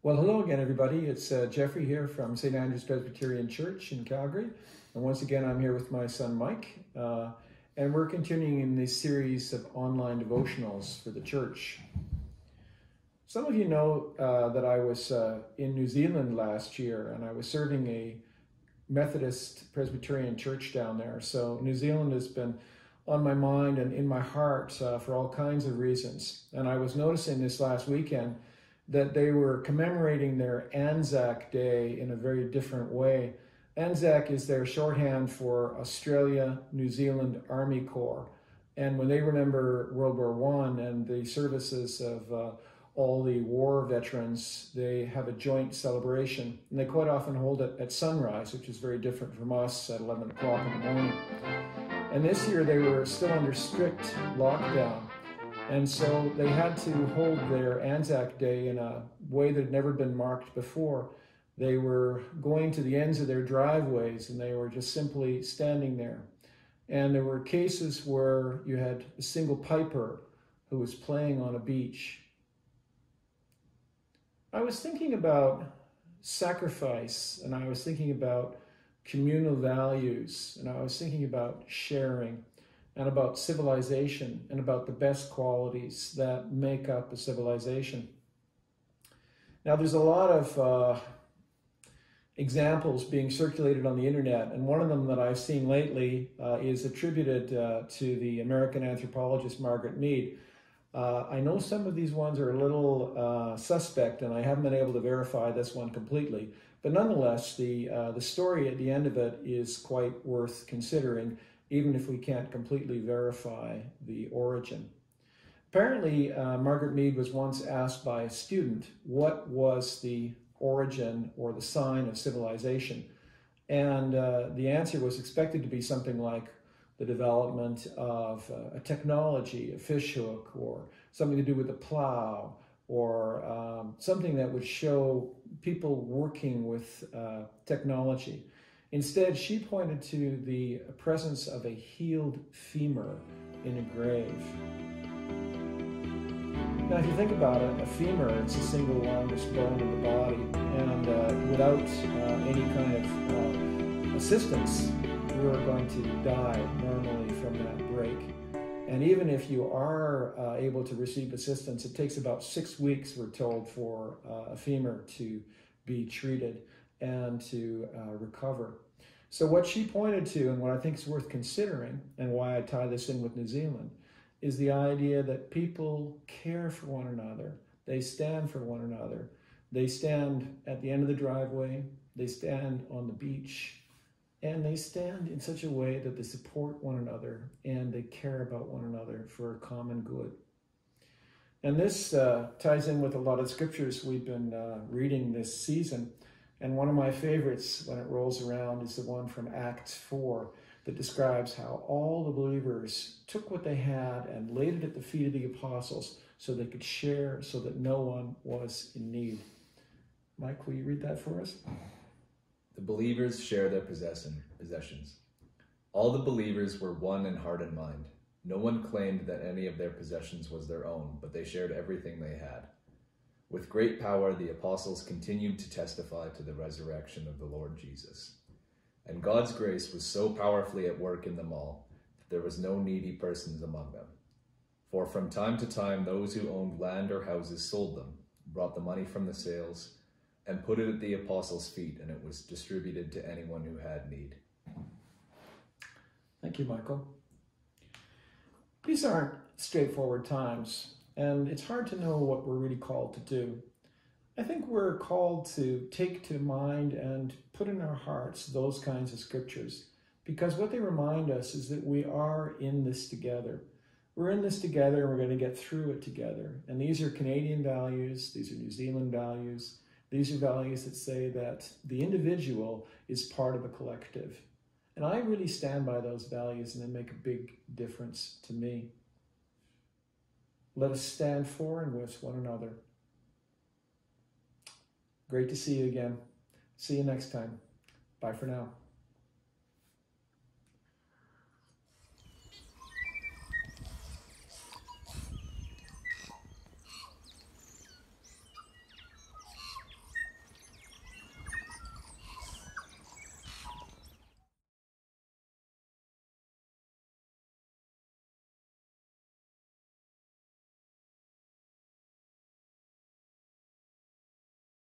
Well, hello again, everybody. It's Geoffrey here from St. Andrew's Presbyterian Church in Calgary. And once again, I'm here with my son, Mike. And we're continuing in this series of online devotionals for the church. Some of you know that I was in New Zealand last year, and I was serving a Methodist Presbyterian church down there. So New Zealand has been on my mind and in my heart for all kinds of reasons. And I was noticing this last weekend that they were commemorating their Anzac Day in a very different way. Anzac is their shorthand for Australia, New Zealand Army Corps. And when they remember World War I and the services of all the war veterans, they have a joint celebration. And they quite often hold it at sunrise, which is very different from us at 11 o'clock in the morning. And this year they were still under strict lockdown. And so they had to hold their Anzac Day in a way that had never been marked before. They were going to the ends of their driveways and they were just simply standing there. And there were cases where you had a single piper who was playing on a beach. I was thinking about sacrifice, and I was thinking about communal values, and I was thinking about sharing, and about civilization, and about the best qualities that make up a civilization. Now, there's a lot of examples being circulated on the internet, and one of them that I've seen lately is attributed to the American anthropologist Margaret Mead. I know some of these ones are a little suspect, and I haven't been able to verify this one completely, but nonetheless, the story at the end of it is quite worth considering, even if we can't completely verify the origin. Apparently, Margaret Mead was once asked by a student what was the origin or the sign of civilization. And the answer was expected to be something like the development of a technology, a fishhook, or something to do with the plow, or something that would show people working with technology. Instead, she pointed to the presence of a healed femur in a grave. Now, if you think about it, a femur is the single longest bone in the body, and without any kind of assistance, you're going to die normally from that break. And even if you are able to receive assistance, it takes about 6 weeks, we're told, for a femur to be treated and to recover. So what she pointed to, and what I think is worth considering, and why I tie this in with New Zealand, is the idea that people care for one another. They stand for one another. They stand at the end of the driveway. They stand on the beach. And they stand in such a way that they support one another and they care about one another for a common good. And this ties in with a lot of scriptures we've been reading this season. And one of my favorites when it rolls around is the one from Acts 4 that describes how all the believers took what they had and laid it at the feet of the apostles so they could share, so that no one was in need. Mike, will you read that for us? The believers share their possessions. All the believers were one in heart and mind. No one claimed that any of their possessions was their own, but they shared everything they had. With great power, the apostles continued to testify to the resurrection of the Lord Jesus. And God's grace was so powerfully at work in them all that there was no needy persons among them. For from time to time, those who owned land or houses sold them, brought the money from the sales, and put it at the apostles' feet, and it was distributed to anyone who had need. Thank you, Michael. These aren't straightforward times, and it's hard to know what we're really called to do. I think we're called to take to mind and put in our hearts those kinds of scriptures, because what they remind us is that we are in this together. We're in this together, and we're going to get through it together. And these are Canadian values, these are New Zealand values. These are values that say that the individual is part of a collective. And I really stand by those values, and they make a big difference to me. Let us stand for and with one another. Great to see you again. See you next time. Bye for now.